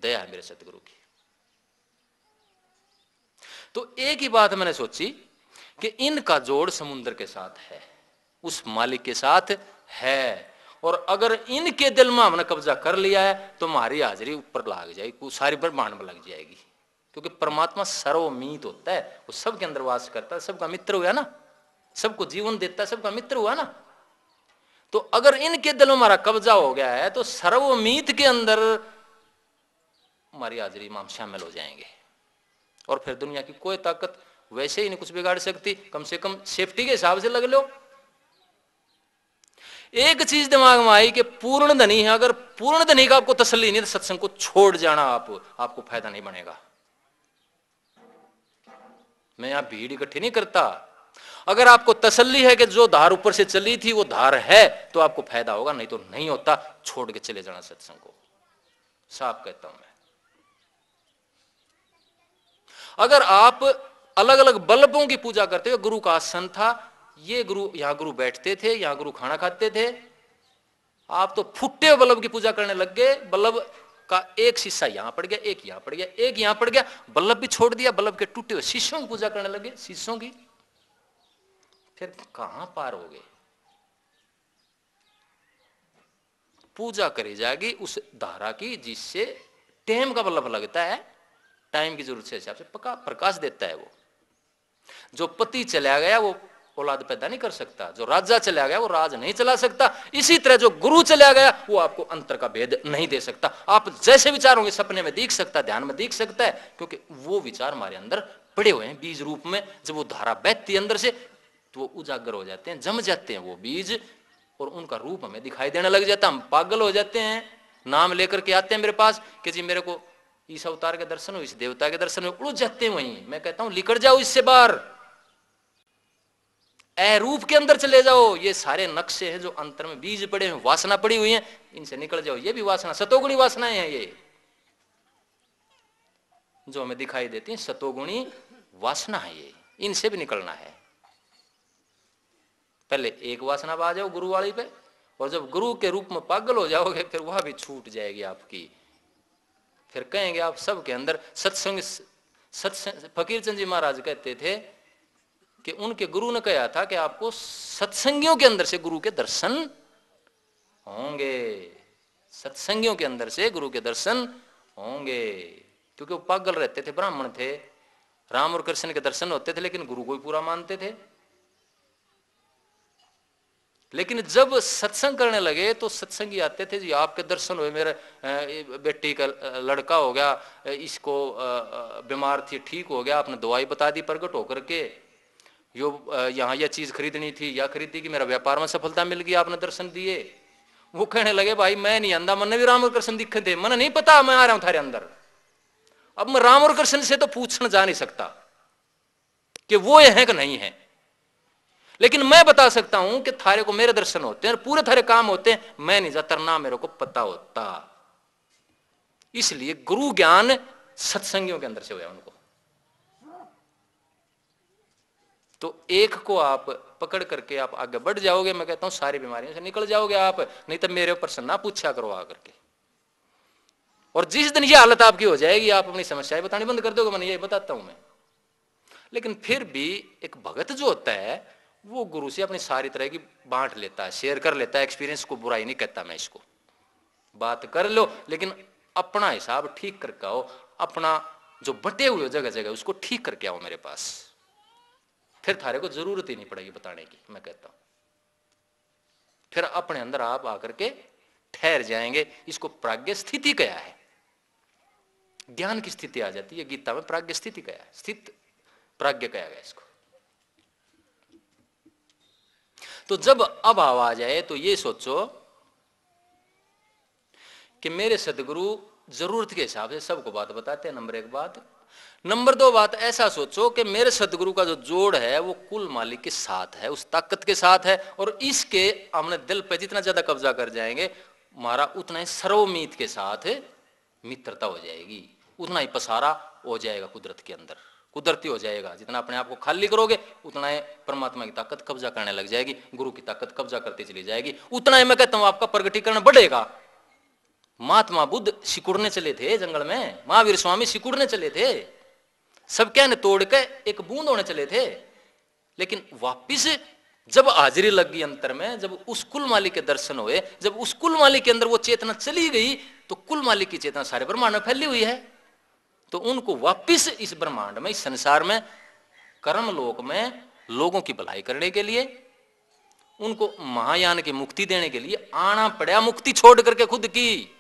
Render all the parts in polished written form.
दया है मेरे सतगुरु की। तो एक ही बात मैंने सोची कि इनका जोड़ समुद्र के साथ है, उस मालिक के साथ है, और अगर इनके दिल में हमने कब्जा कर लिया है तो हमारी हाजिरी ऊपर लग जाएगी, सारी ब्रह्मांड में लग जाएगी। क्योंकि परमात्मा सर्वमीत होता है, वो सबके अंदर वास करता है, सबका मित्र हुआ ना, सबको जीवन देता है, सबका मित्र हुआ ना। तो अगर इनके दिल में हमारा कब्जा हो गया है तो सर्वमीत के अंदर हमारी हाजिरी में हम शामिल हो जाएंगे, और फिर दुनिया की कोई ताकत वैसे ही नहीं कुछ बिगाड़ सकती। कम से कम सेफ्टी के हिसाब से लग लो। एक चीज दिमाग में आई कि पूर्ण धनी है, अगर पूर्ण धनी का आपको तसल्ली नहीं तो सत्संग को छोड़ जाना, आपको फायदा नहीं बनेगा। मैं यहां भीड़ इकट्ठी नहीं करता। अगर आपको तसल्ली है कि जो धार ऊपर से चली थी वो धार है तो आपको फायदा होगा, नहीं तो नहीं होता। छोड़ के चले जाना सत्संग को, साफ कहता हूं मैं। अगर आप अलग अलग बल्लभों की पूजा करते हो, गुरु का आसन था, ये गुरु यहां गुरु बैठते थे, यहां गुरु खाना खाते थे, आप तो फुट्टे बल्लभ की पूजा करने लग गए। बल्लभ का एक शीशा यहां पड़ गया, एक यहां पड़ गया, एक यहां पड़ गया, बल्लभ भी छोड़ दिया, बल्लभ के टूटे हुए शीशों की पूजा करने लगे, शीशों की। फिर कहां पार हो गए? पूजा करी जाएगी उस धारा की जिससे टाइम का बल्लभ लगता है, टाइम की जरूरत से हिसाब से पक्का प्रकाश देता है। वो जो पति चला गया वो औलाद पैदा नहीं कर सकता, जो राजा चला गया वो राज नहीं चला सकता। इसी तरह जो गुरु चला गया वो आपको अंतर का भेद नहीं दे सकता। आप जैसे विचार होंगे सपने में दिख सकता है, ध्यान में दिख सकता है, क्योंकि वो विचार हमारे अंदर पड़े हुए हैं बीज रूप में। जब वो धारा बहती है अंदर से तो वो उजागर हो जाते हैं, जम जाते हैं वो बीज, और उनका रूप हमें दिखाई देने लग जाता है। हम पागल हो जाते हैं, नाम लेकर के आते हैं मेरे पास कि जी मेरे को इस अवतार के दर्शन हो, इस देवता के दर्शन हो, उलझ जाते हैं वहीं। मैं कहता हूं निकल जाओ इससे बाहर, रूप के अंदर चले जाओ। ये सारे नक्शे हैं जो अंतर में बीज पड़े हैं, वासना पड़ी हुई है, इनसे निकल जाओ। ये भी वासना, सतोगुणी वासनाएं हैं ये जो हमें दिखाई देती है, सतोगुणी वासना है ये, इनसे भी निकलना है। पहले एक वासना आ जाओ गुरु वाली पे, और जब गुरु के रूप में पागल हो जाओगे फिर वह भी छूट जाएगी आपकी। फिर कहेंगे आप सबके अंदर सत्संग। फकीर चंद जी महाराज कहते थे कि उनके गुरु ने कहा था कि आपको सत्संगियों के अंदर से गुरु के दर्शन होंगे, सत्संगियों के अंदर से गुरु के दर्शन होंगे। क्योंकि वो पागल रहते थे, ब्राह्मण थे, राम और कृष्ण के दर्शन होते थे लेकिन गुरु को ही पूरा मानते थे। लेकिन जब सत्संग करने लगे तो सत्संगी आते थे, जी आपके दर्शन हुए, मेरे बेटी का लड़का हो गया, इसको बीमार थी ठीक हो गया, आपने दवाई बता दी प्रकट होकर के, यो यहाँ यह चीज खरीदनी थी या खरीदी कि मेरा व्यापार में सफलता मिल गई, आपने दर्शन दिए। वो कहने लगे भाई मैं नहीं अंधा, मन भी राम और कृष्ण दिखे थे, मन नहीं पता मैं आ रहा हूं थारे अंदर। अब मैं राम और कृष्ण से तो पूछना जा नहीं सकता कि वो है कि नहीं है, लेकिन मैं बता सकता हूं कि थारे को मेरे दर्शन होते हैं, पूरे थारे काम होते हैं, मैं नहीं जाता, ना मेरे को पता होता। इसलिए गुरु ज्ञान सत्संगियों के अंदर से हुआ उनको। तो एक को आप पकड़ करके आप आगे बढ़ जाओगे, मैं कहता हूं सारी बीमारियों से निकल जाओगे आप। नहीं तो मेरे ऊपर से ना पूछा करो आकर के। और जिस दिन ये हालत आपकी हो जाएगी आप अपनी समस्याएं बतानी बंद कर दोगे, मैं ये बताता हूं मैं। लेकिन फिर भी एक भगत जो होता है वो गुरु से अपनी सारी तरह की बांट लेता है, शेयर कर लेता है एक्सपीरियंस को। बुराई नहीं कहता मैं इसको, बात कर लो लेकिन अपना हिसाब ठीक करके आओ, अपना जो बटे हुए जगह जगह उसको ठीक करके आओ मेरे पास, फिर थारे को जरूरत ही नहीं पड़ेगी बताने की। मैं कहता हूं फिर अपने अंदर आप आकर के ठहर जाएंगे। इसको प्राज्ञ स्थिति कहा है, ज्ञान की स्थिति आ जाती है। गीता में प्राज्ञ स्थिति कहा है, स्थित प्राज्ञ कहा गया इसको। तो जब अभाव आ जाए तो ये सोचो कि मेरे सदगुरु जरूरत के हिसाब से सबको बात बताते हैं, नंबर एक बात। नंबर दो बात ऐसा सोचो कि मेरे सदगुरु का जो जोड़ है वो कुल मालिक के साथ है, उस ताकत के साथ है, और इसके हमने दिल पे जितना ज्यादा कब्जा कर जाएंगे हमारा उतना ही सर्वमीत के साथ मित्रता हो जाएगी, उतना ही पसारा हो जाएगा कुदरत के अंदर, कुदरती हो जाएगा। जितना अपने आप को खाली करोगे उतना ही परमात्मा की ताकत कब्जा करने लग जाएगी, गुरु की ताकत कब्जा करती चली जाएगी, उतना ही मैं कहता हूं आपका प्रगटीकरण बढ़ेगा। महात्मा बुद्ध सिकुड़ने चले थे जंगल में, महावीर स्वामी सिकुड़ने चले थे, सब कहने तोड़ के एक बूंद होने चले थे, लेकिन वापिस जब हाजिरी लग गई अंतर में, जब उस कुल मालिक के दर्शन हुए, जब उस कुल मालिक के अंदर वो चेतना चली गई, तो कुल मालिक की चेतना सारे ब्रह्मांड में फैली हुई है। तो उनको वापिस इस ब्रह्मांड में, इस संसार में, कर्म लोक में लोगों की भलाई करने के लिए, उनको महायान की मुक्ति देने के लिए आना पड़ा, मुक्ति छोड़ करके खुद की।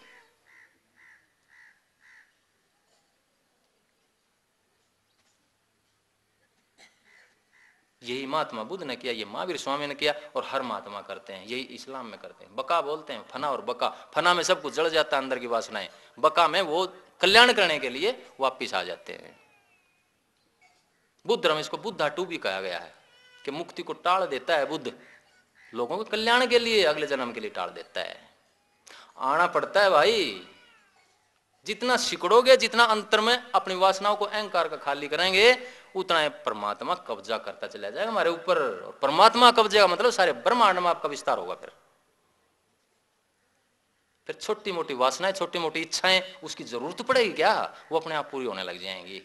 यही महात्मा बुद्ध ने किया, ये महावीर स्वामी ने किया, और हर महात्मा करते हैं, यही इस्लाम में करते हैं। बका बोलते हैं, फना और बका। फना में सब कुछ जल जाता है अंदर की वासनाएं, बका में वो कल्याण करने के लिए वापिस आ जाते हैं। बुद्ध धर्म, इसको बुद्धा टू भी कहा गया है कि मुक्ति को टाल देता है बुद्ध, लोगों के कल्याण के लिए, अगले जन्म के लिए टाल देता है। आना पड़ता है भाई, जितना सिकुड़ोगे, जितना अंतर में अपनी वासनाओं को अहंकार का खाली करेंगे, उतना ही परमात्मा कब्जा करता चला जाएगा हमारे ऊपर। और परमात्मा कब्जे का मतलब सारे ब्रह्मांड में आपका विस्तार होगा। फिर छोटी मोटी वासनाएं, छोटी मोटी इच्छाएं, उसकी जरूरत पड़ेगी क्या? वो अपने आप पूरी होने लग जाएंगी।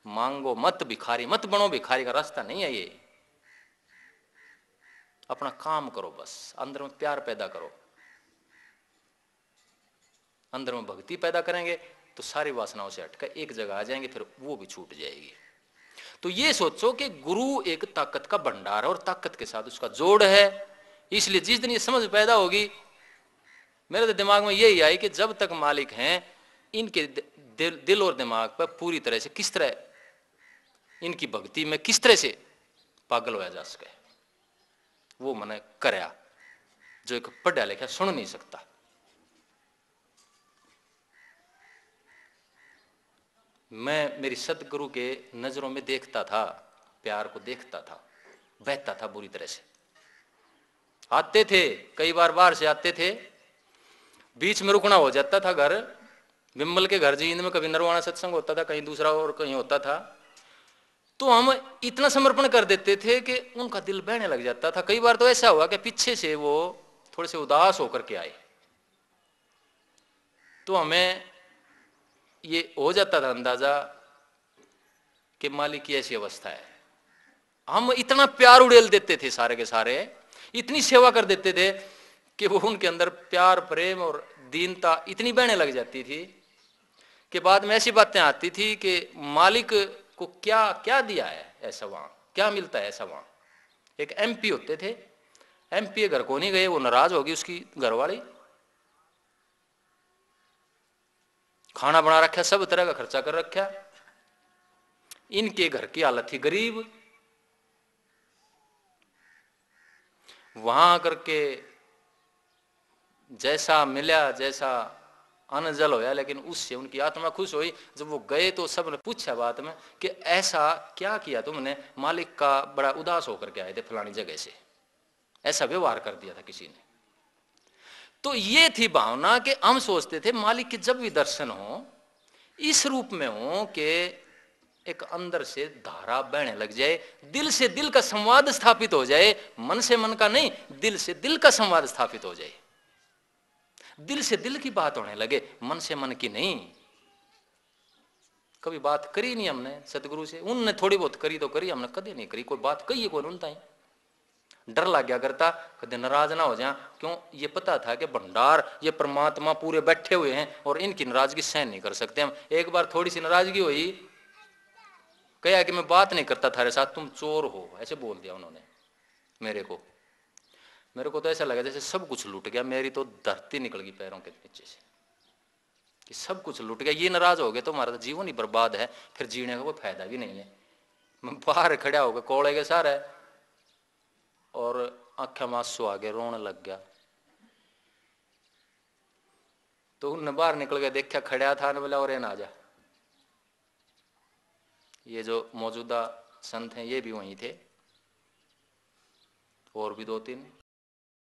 मांगो मत, भिखारी मत बनो, भिखारी का रास्ता नहीं है ये। अपना काम करो, बस अंदर में प्यार पैदा करो, अंदर में भक्ति पैदा करेंगे तो सारी वासनाओं से हटकर एक जगह आ जाएंगे, फिर वो भी छूट जाएगी। तो ये सोचो कि गुरु एक ताकत का भंडार है और ताकत के साथ उसका जोड़ है। इसलिए जिस दिन ये समझ पैदा होगी, मेरे तो दिमाग में यही आई कि जब तक मालिक हैं, इनके दिल और दिमाग पर पूरी तरह से किस तरह, इनकी भक्ति में किस तरह से पागल होया जा सके, वो मैंने करया, जो एक पढ़ा लिखा सुन नहीं सकता। मैं मेरी सतगुरु के नजरों में देखता था, प्यार को देखता था, बहता था बुरी तरह से। आते थे, कई बार बाहर से आते थे, बीच में रुकना हो जाता था घर, विमल के घर जींद में कभी नरवाणा सत्संग होता था, कहीं दूसरा और कहीं होता था, तो हम इतना समर्पण कर देते थे कि उनका दिल बहने लग जाता था। कई बार तो ऐसा हुआ कि पीछे से वो थोड़े से उदास होकर के आए, तो हमें ये हो जाता था अंदाजा कि मालिक की ऐसी अवस्था है। हम इतना प्यार उड़ेल देते थे सारे के सारे, इतनी सेवा कर देते थे कि वो उनके अंदर प्यार, प्रेम और दीनता इतनी बहने लग जाती थी कि बाद में ऐसी बातें आती थी कि मालिक को क्या क्या दिया है ऐसा, वहां क्या मिलता है ऐसा। वहां एक एमपी होते थे, एमपी के घर को नहीं गए, वो नाराज होगी उसकी घरवाली, खाना बना रखा, सब तरह का खर्चा कर रखा। इनके घर की हालत थी गरीब, वहां करके जैसा मिला, जैसा अन्न जल होया, लेकिन उससे उनकी आत्मा खुश हुई। जब वो गए तो सब ने पूछा बाद में कि ऐसा क्या किया तुमने, मालिक का बड़ा उदास होकर के आए थे फलानी जगह से, ऐसा व्यवहार कर दिया था किसी ने। तो ये थी भावना कि हम सोचते थे मालिक के जब भी दर्शन हो इस रूप में हो कि एक अंदर से धारा बहने लग जाए, दिल से दिल का संवाद स्थापित हो जाए, मन से मन का नहीं, दिल से दिल का संवाद स्थापित हो जाए, दिल से दिल की बात होने लगे, मन से मन की नहीं। कभी बात करी नहीं हमने सतगुरु से, उनने थोड़ी बहुत करी तो करी, हमने कभी नहीं करी, कोई बात कही है कोई उनता ही। डर लग गया करता कभी नाराज ना हो जाए, क्यों, ये पता था कि भंडार ये परमात्मा पूरे बैठे हुए हैं और इनकी नाराजगी सहन नहीं कर सकते हम। एक बार थोड़ी सी नाराजगी हुई, कहा कि मैं बात नहीं करता थारे साथ, तुम चोर हो, ऐसे बोल दिया उन्होंने मेरे को। मेरे को तो ऐसा लगा जैसे सब कुछ लूट गया, मेरी तो धरती निकल गई पैरों के नीचे से, कि सब कुछ लूट गया। ये नाराज हो गए तो हमारा तो जीवन ही बर्बाद है, फिर जीने का कोई फायदा भी नहीं है। मैं बाहर खड़ा होकर कोड़े के सारे और आंखें में आंसू आ गए, रोने लग गया। तो उनने बाहर निकल के देखा, खड़ा था ने बोला और ना आ जा। ये जो मौजूदा संत हैं ये भी वहीं थे, और भी 2-3